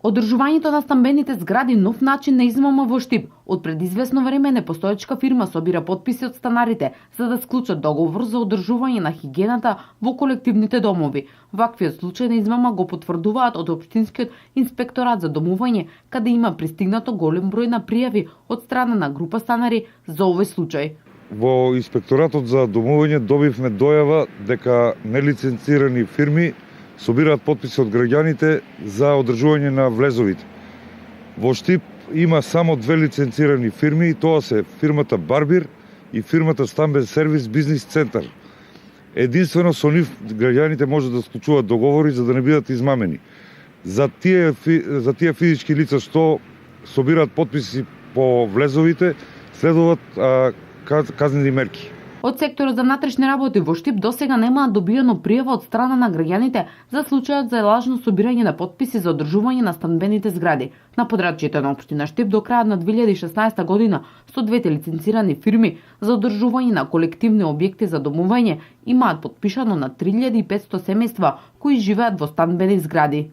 Одржувањето на стамбените згради нов начин на измама во Штип. Од пред известно време непостоечка фирма собира потписи од станарите за да склучат договор за одржување на хигиената во колективните домови. Ваквиот случај на измама го потврдуваат од општинскиот инспекторат за домување, каде има пристигнато голем број на пријави од страна на група станари за овој случај. Во инспекторатот за домување добивме дојава дека нелиценцирани фирми собираат потписи од граѓаните за одржување на влезовите. Во Штип има само две лиценцирани фирми и тоа се фирмата Барбир и фирмата Стамбен сервис бизнис центар. Единствено со нив граѓаните може да склучуваат договори за да не бидат измамени. За тие физички лица што собираат потписи по влезовите следуваат казнени мерки. Од секторот за внатрешни работи во Штип досега нема добиено пријава од страна на граѓаните за случајот за лажно собирање на потписи за одржување на станбените згради. На подрачјето на општина Штип до крајот на 2016 година 102 лиценцирани фирми за одржување на колективни објекти за домување имаат потпишано на 3500 семејства кои живеат во станбени згради.